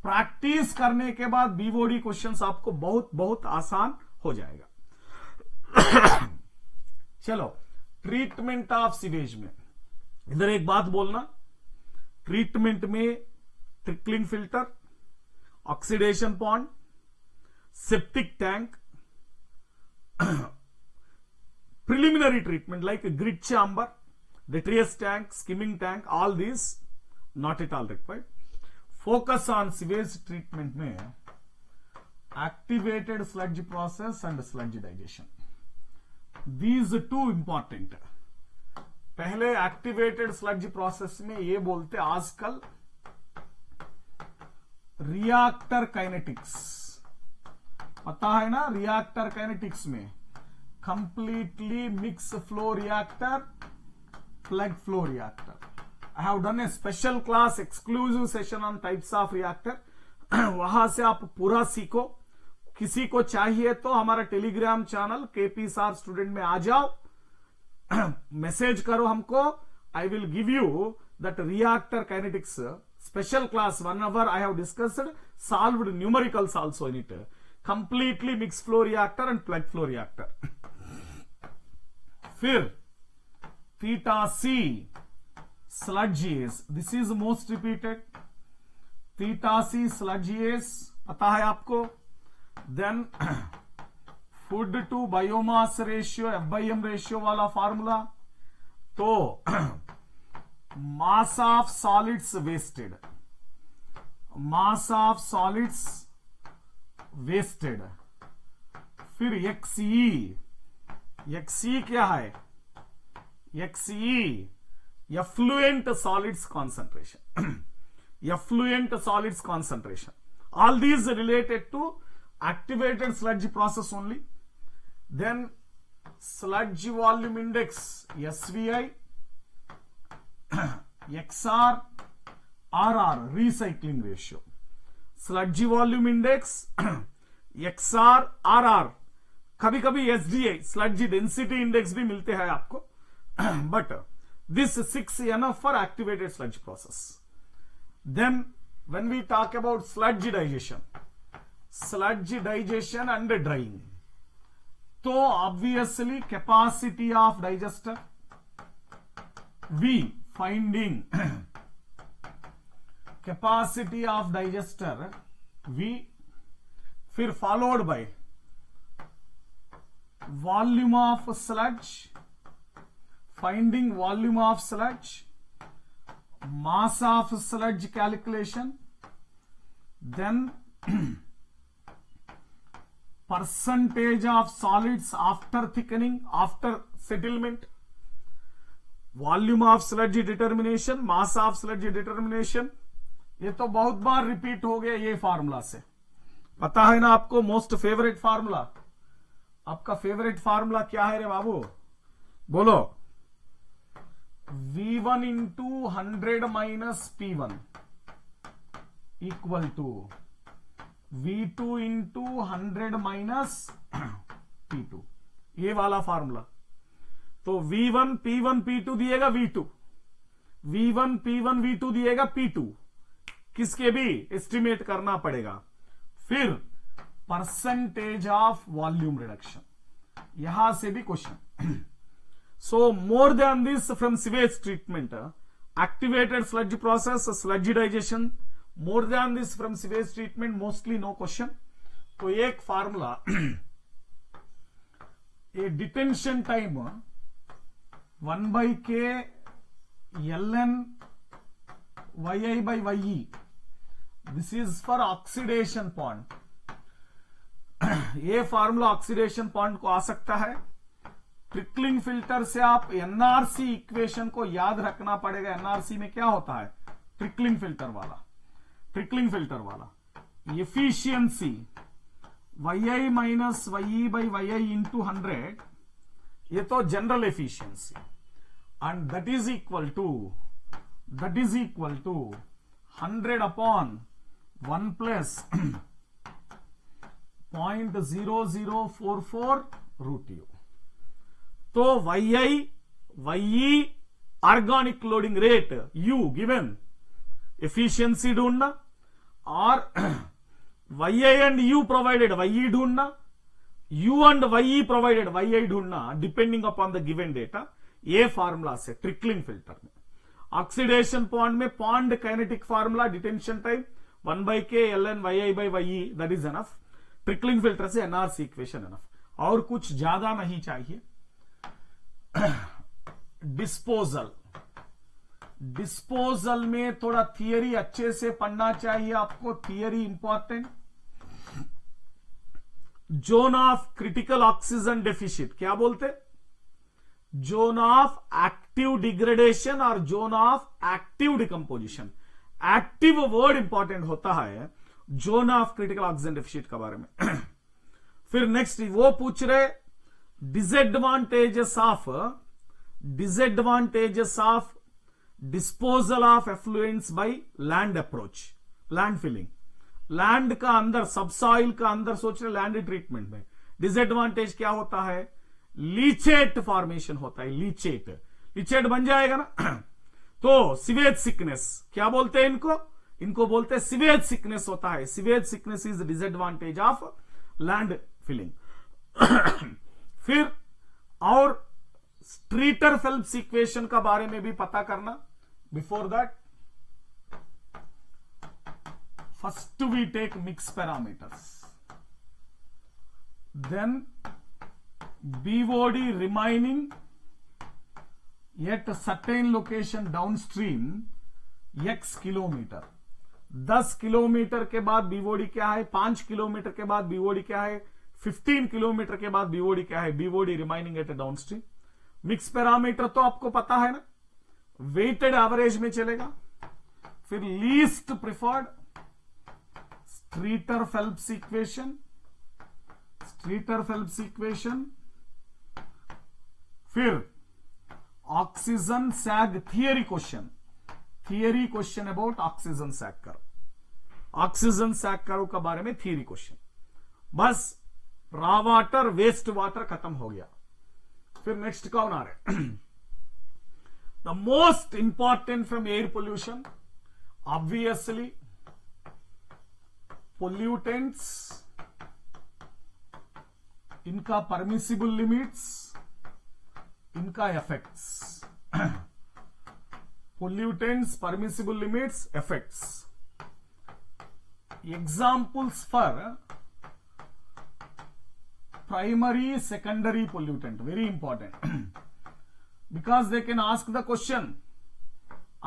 [SPEAKER 1] प्रैक्टिस करने के बाद BOD क्वेश्चंस आपको बहुत बहुत आसान हो जाएगा। चलो, ट्रीटमेंट ऑफ सीवेज में इधर एक बात बोलना, ट्रीटमेंट में trickling filter, oxidation pond, septic tank, preliminary treatment like a grid chamber, detritus tank, skimming tank, all these not at all required. Focus on sewage treatment में activated sludge process and sludge digestion. These two important. पहले activated sludge process में ये बोलते आजकल reactor kinetics, पता है ना? reactor kinetics में completely mixed flow reactor, plug flow reactor. I have done a special class, exclusive session on types of reactor. वहां से आप पूरा सीखो। किसी को चाहिए तो हमारा Telegram channel KP SAR student में आ जाओ, मैसेज करो हमको। I will give you that reactor kinetics special class 1 hour. I have discussed, solved numericals also in it. Completely mixed flow reactor and plug flow reactor. फिर theta C sludges, this is most repeated. Theta C sludges पता है आपको। Then food to biomass ratio F/m ratio वाला formula, तो mass of solids wasted, mass of solids wasted, फिर XE क्या है, XE effluent solids concentration, effluent solids concentration. All these related to activated sludge process only. Then sludge volume index SVI, XR, RR recycling ratio. Sludge volume index XR, RR, कभी कभी SDI sludge density index भी मिलते हैं आपको, but this 6 enough for activated sludge process. Then when we talk about sludge digestion and drying, तो obviously capacity of digester V, finding capacity of digester V, फिर followed by volume of sludge, finding volume of sludge, mass of sludge calculation, then percentage of solids after thickening, after settlement, volume of sludge determination, mass of sludge determination. ये तो बहुत बार repeat हो गया, ये formula से पता है ना आपको। मोस्ट फेवरेट फार्मूला, आपका फेवरेट फार्मूला क्या है रे बाबू, बोलो। V1 into 100 minus P1 equal to V2 into 100 minus P2, ये वाला फार्मूला। तो V1 P1 P2 दिएगा V2, V1 P1 V2 दिएगा P2, किसके भी एस्टिमेट करना पड़ेगा। फिर परसेंटेज ऑफ वॉल्यूम रिडक्शन, यहां से भी question. So more than this from sewage treatment, activated sludge process, sludge digestion, more than this from sewage treatment, mostly no question. तो एक फार्मूला, ये detention time 1/K ln yi/ye, this is for oxidation pond. ये formula oxidation point को आ सकता है। Trickling filter से आप NRC equation को याद रखना पड़ेगा। एनआरसी में क्या होता है, ट्रिकलिंग फिल्टर वाला efficiency yi minus yi/yi into 100, ये तो general efficiency, and that is equal to 100 upon 1 plus 0.0044 root u. तो yi organic loading rate u गिवन, एफिशिएंसी ढूंढना, और yi एंड u प्रोवाइडेड yi ढूंढना, u and yi provided yi ढूंढना, depending upon the given data. ये formula से trickling filter में, ऑक्सीडेशन पॉन्ड में pond kinetic formula, detention time 1/K ln yi/ye, that is enough. Trickling filter से NRC equation enough, और कुछ ज्यादा नहीं चाहिए। डिस्पोजल में थोड़ा थियरी अच्छे से पढ़ना चाहिए आपको, theory important. Zone of critical oxygen deficit क्या बोलते, जोन ऑफ एक्टिव डिग्रेडेशन और zone of active decomposition. Active word important होता है zone of critical oxygen deficit के बारे में। फिर नेक्स्ट वो पूछ रहे disadvantages of disposal of effluents by land approach, land filling. Land का अंदर, सबसॉइल का अंदर सोच रहे लैंड ट्रीटमेंट में डिसएडवांटेज क्या होता है, लीचेट फॉर्मेशन होता है। लीचेट बन जाएगा ना। तो सीवेज सिकनेस क्या बोलते हैं इनको बोलते हैं सीवेज सिकनेस होता है। Sewage sickness is disadvantage of land filling. फिर और स्ट्रीटर फेल्प्स इक्वेशन का बारे में भी पता करना। Before that first we take mix parameters, then BOD remaining at a certain location downstream x kilometre, 10 kilometre के बाद BOD क्या है, 5 किलोमीटर के बाद BOD क्या है, 15 किलोमीटर के बाद BOD क्या है, BOD रिमाइनिंग एट ए डाउनस्ट्रीम। मिक्स पैरामीटर तो आपको पता है ना, वेटेड एवरेज में चलेगा। फिर least preferred, Streeter Phelps equation, Streeter Phelps equation. फिर oxygen sag theory question, theory question about oxygen sag curve, oxygen sag curve के बारे में थियरी क्वेश्चन। बस रॉ वाटर वेस्ट वाटर खत्म हो गया। फिर नेक्स्ट कौन आ रहे, the most important from air pollution, obviously pollutants, इनका परमिसिबल लिमिट्स, इनका effects. Pollutants, permissible limits, effects. Examples for primary, secondary pollutant, very important because they can ask the question,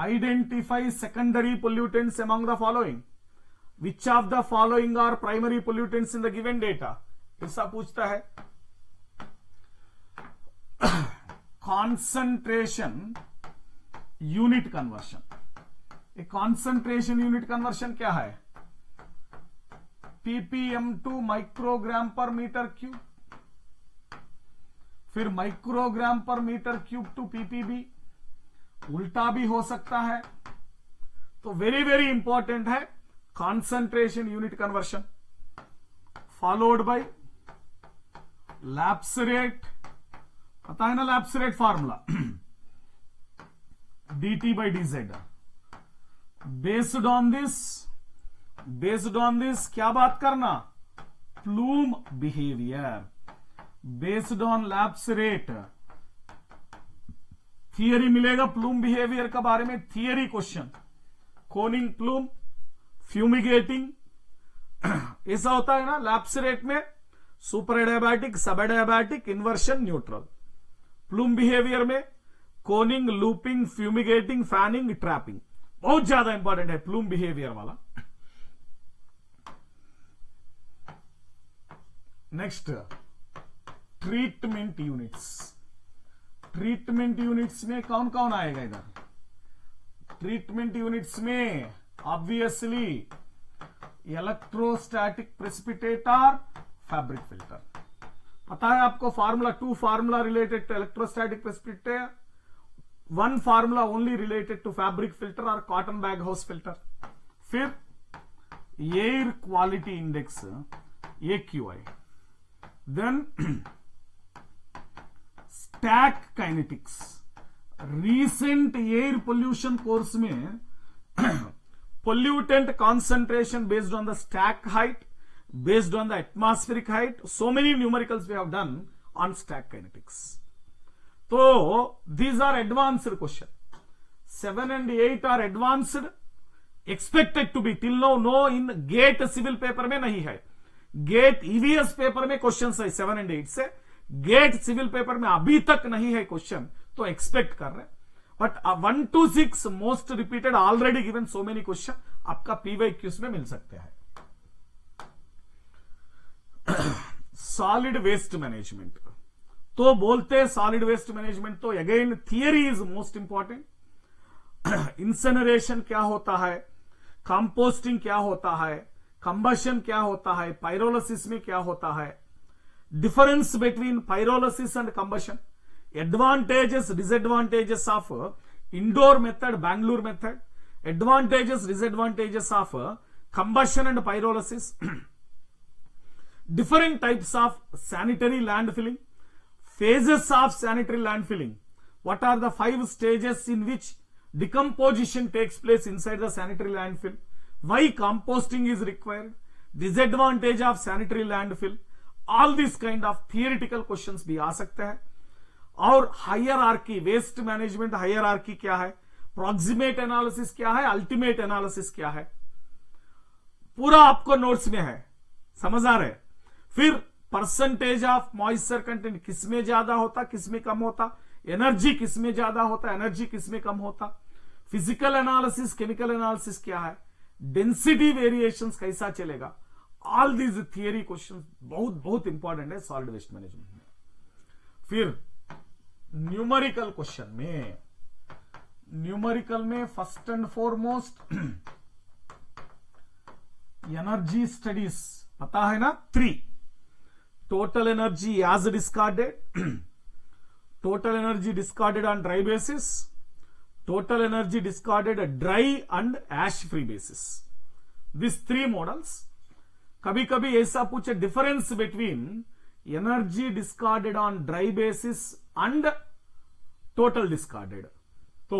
[SPEAKER 1] identify secondary pollutants among the following, which of the following are primary pollutants in the given data, ऐसा पूछता है। concentration unit conversion, ये concentration unit conversion क्या है, ppm to microgram पर metre cube, फिर microgram पर metre cube two PPB, उल्टा भी हो सकता है। तो वेरी वेरी इंपॉर्टेंट है concentration unit conversion, followed by lapse rate, पता है ना lapse rate formula, dt by dz। Based on this क्या बात करना, plume behaviour, based on lapse rate theory मिलेगा प्लूम बिहेवियर के बारे में, theory question, Koenig plume, fumigating, ऐसा होता है ना लैप्स रेट में, super adiabatic, sub adiabatic, inversion, neutral. Plume behaviour में coning, looping, fumigating, fanning, trapping, बहुत ज्यादा इंपॉर्टेंट है प्लूम बिहेवियर वाला। Next treatment units, treatment units में कौन कौन आएगा इधर, ट्रीटमेंट यूनिट्स में obviously electrostatic precipitator, fabric filter, पता है आपको formula, 2 formula related to electrostatic precipitator, 1 formula only related to fabric filter और कॉटन बैग हाउस फिल्टर। फिर air quality index, AQI, then stack kinetics. Recent air pollution course में pollutant concentration based on the stack height, based on the atmospheric height, so many numericals we have done on stack kinetics. So these are advanced question, 7 and 8 are advanced, expected to be, till now no in GATE civil paper में नहीं है, GATE EVS paper में question है 7 and 8 से, GATE civil paper में अभी तक नहीं है क्वेश्चन, तो एक्सपेक्ट कर रहे हैं। But 1 to 6 most repeated, already given so many question, आपका PYQs में मिल सकते हैं। सॉलिड वेस्ट मैनेजमेंट, तो बोलते हैं सॉलिड वेस्ट मैनेजमेंट, तो again theory is most important. Incineration क्या होता है, कंपोस्टिंग क्या होता है, कंबशन क्या होता है, पायरोलिसिस में क्या होता है, difference between pyrolysis and combustion, advantages disadvantages of indoor method, Bangalore method, advantages disadvantages of combustion and pyrolysis, different types of sanitary landfilling, phases of sanitary landfilling, what are the 5 stages in which decomposition takes place inside the sanitary landfill, why composting is required, disadvantage of sanitary landfill, all these kind of theoretical questions भी आ सकते हैं। और hierarchy, waste management hierarchy क्या है, proximate analysis क्या है, ultimate analysis क्या है, पूरा आपको नोट्स में है, समझ आ रहे। फिर परसेंटेज ऑफ मॉइस्चर कंटेंट किसमें ज्यादा होता, किसमें कम होता, एनर्जी किसमें ज्यादा होता, एनर्जी किसमें कम होता, फिजिकल एनालिसिस, केमिकल एनालिसिस क्या है, डेंसिटी वेरिएशंस कैसा चलेगा, ऑल दीज थियरी क्वेश्चन बहुत बहुत इंपॉर्टेंट है सॉलिड वेस्ट मैनेजमेंट में। फिर न्यूमेरिकल क्वेश्चन में, न्यूमेरिकल में first and foremost energy studies पता है ना, 3 total energy as discarded, total energy discarded on dry basis, total energy discarded at dry and ash free basis. These 3 models. कभी कभी ऐसा पूछे difference between energy discarded on dry basis and total discarded, तो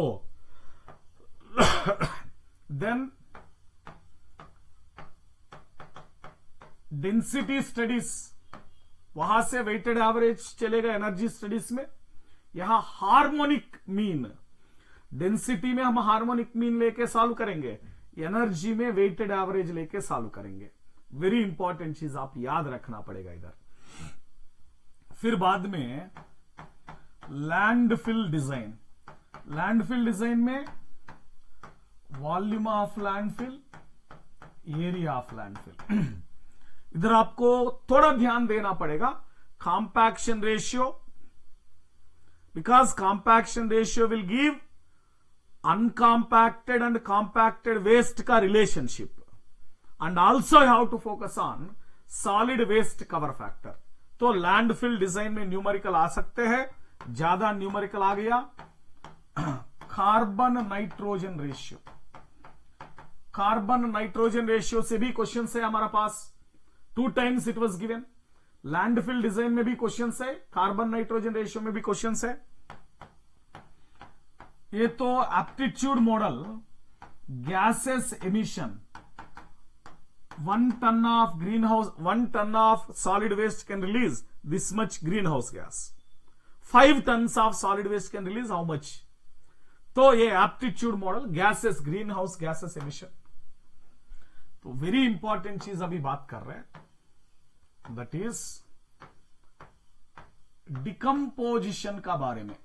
[SPEAKER 1] then density studies, वहां से weighted average चलेगा energy studies में। यहां हार्मोनिक मीन, डेंसिटी में हम हार्मोनिक मीन लेके सॉल्व करेंगे, एनर्जी में वेटेड एवरेज लेके सॉल्व करेंगे। वेरी इंपॉर्टेंट चीज आप याद रखना पड़ेगा इधर। फिर बाद में लैंडफिल डिजाइन, लैंडफिल डिजाइन में volume of landfill, area of landfill, इधर आपको थोड़ा ध्यान देना पड़ेगा। Compaction ratio, because compaction ratio will give uncompacted and compacted waste का relationship, and also you have to focus on solid waste cover factor। तो landfill design में numerical आ सकते हैं, ज्यादा न्यूमेरिकल आ गया। Carbon nitrogen ratio, carbon nitrogen ratio से भी question है हमारा पास, 2 times it was given. Landfill design में भी क्वेश्चन है, कार्बन नाइट्रोजन रेशियो में भी क्वेश्चन है। ये तो aptitude model, gases emission, 1 ton of greenhouse, 1 ton of solid waste can release this much greenhouse gas, 5 tons of solid waste can release how much. तो ये aptitude model, gases, greenhouse gases emission. तो very important चीज अभी बात कर रहे हैं, that is decomposition का बारे में।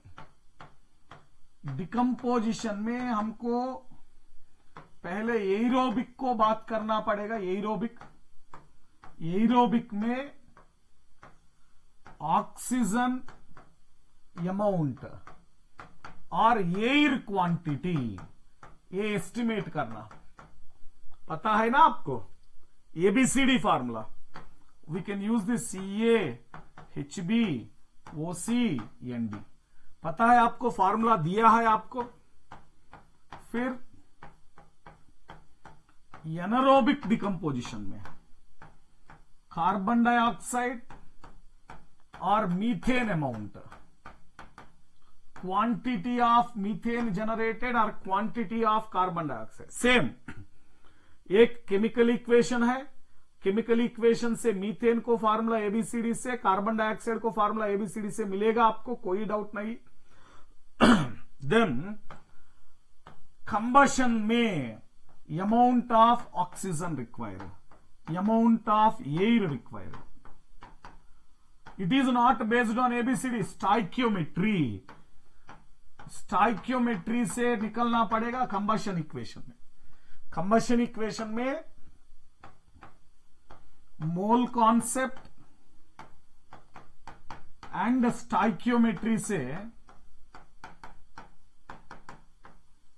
[SPEAKER 1] डिकम्पोजिशन में हमको पहले एरोबिक को बात करना पड़ेगा। एरोबिक, एरोबिक में ऑक्सीजन अमाउंट और एयर क्वांटिटी, ये एस्टिमेट करना पता है ना आपको, ABCD formula. We can use this CaHb OcND, पता है आपको, फार्मूला दिया है आपको। फिर एनारोबिक डिकम्पोजिशन में कार्बन डाइऑक्साइड और methane amount, quantity of methane generated और quantity of carbon dioxide, same. एक केमिकल इक्वेशन है, केमिकल इक्वेशन से मीथेन को फार्मूला एबीसीडी से, कार्बन डाइऑक्साइड को फार्मूला एबीसीडी से मिलेगा आपको, कोई डाउट नहीं। देन कंबशन में amount of oxygen required, amount of air required, it is not based on A B C D, stoichiometry, stoichiometry से निकलना पड़ेगा कंबशन इक्वेशन में। कंबशन इक्वेशन में मोल कॉन्सेप्ट एंड स्टाइक्योमेट्री से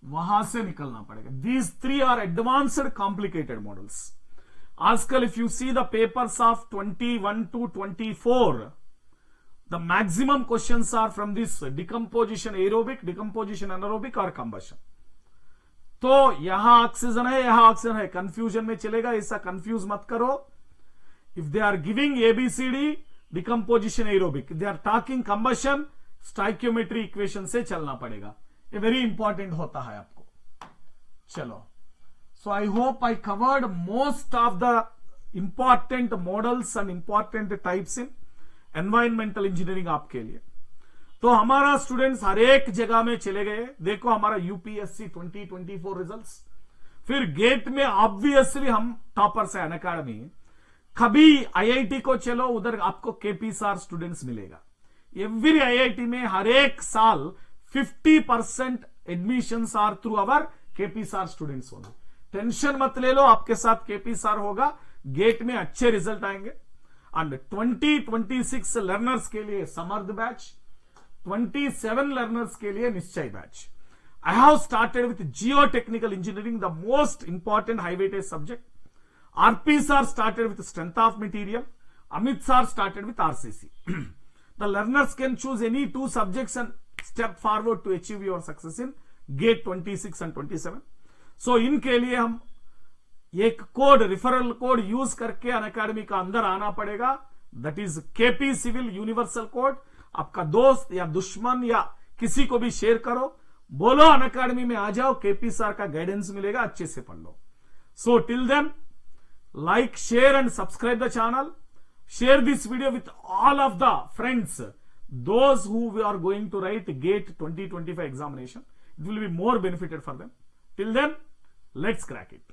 [SPEAKER 1] वहां से निकलना पड़ेगा। These 3 are advanced complicated models. आजकल if you see the papers of 21 to 24, the maximum questions are from this decomposition aerobic, decomposition anaerobic और कंबशन। तो यहां ऑक्सीजन है, यहां ऑक्सीजन है, कंफ्यूजन में चलेगा, ऐसा कंफ्यूज मत करो। If they are giving ABCD, decomposition aerobic, they are talking combustion, stoichiometry equation से चलना पड़ेगा। ये वेरी इंपॉर्टेंट होता है आपको। चलो, so I hope I covered most of the important models and important types in environmental engineering आपके लिए। तो हमारा स्टूडेंट्स हर एक जगह में चले गए। देखो हमारा यूपीएससी 2024 रिजल्ट्स, फिर गेट में ऑब्वियसली हम टॉपर्स है अनअकैडमी। कभी आईआईटी को चलो, उधर आपको केपीएसआर स्टूडेंट्स मिलेगा। एवरी आईआईटी में हर एक साल 50% admissions are through our KPSR students होंगे। टेंशन मत ले लो, आपके साथ केपीएसआर होगा, गेट में अच्छे रिजल्ट आएंगे। एंड 2026 लर्नर्स के लिए समर्थ बैच, 27 लर्नर्स के लिए निश्चय batch. I have started with geotechnical engineering, the most important high weightage subject. RP sir started with strength of material. Amit sir started with RCC. The learners can choose any 2 subjects and step forward to achieve your success in GATE 26 and 27. So इनके लिए हम एक code, referral code use करके Unacademy का अंदर आना पड़ेगा। That is KP civil universal code. आपका दोस्त या दुश्मन या किसी को भी शेयर करो, बोलो अनअकैडमी में आ जाओ, केपी सर का गाइडेंस मिलेगा, अच्छे से पढ़ लो। So till then, like, share and subscribe the channel. Share this video with all of the friends, those who are going to write GATE 2025 examination. It will be more benefited for them. Till then, let's crack it.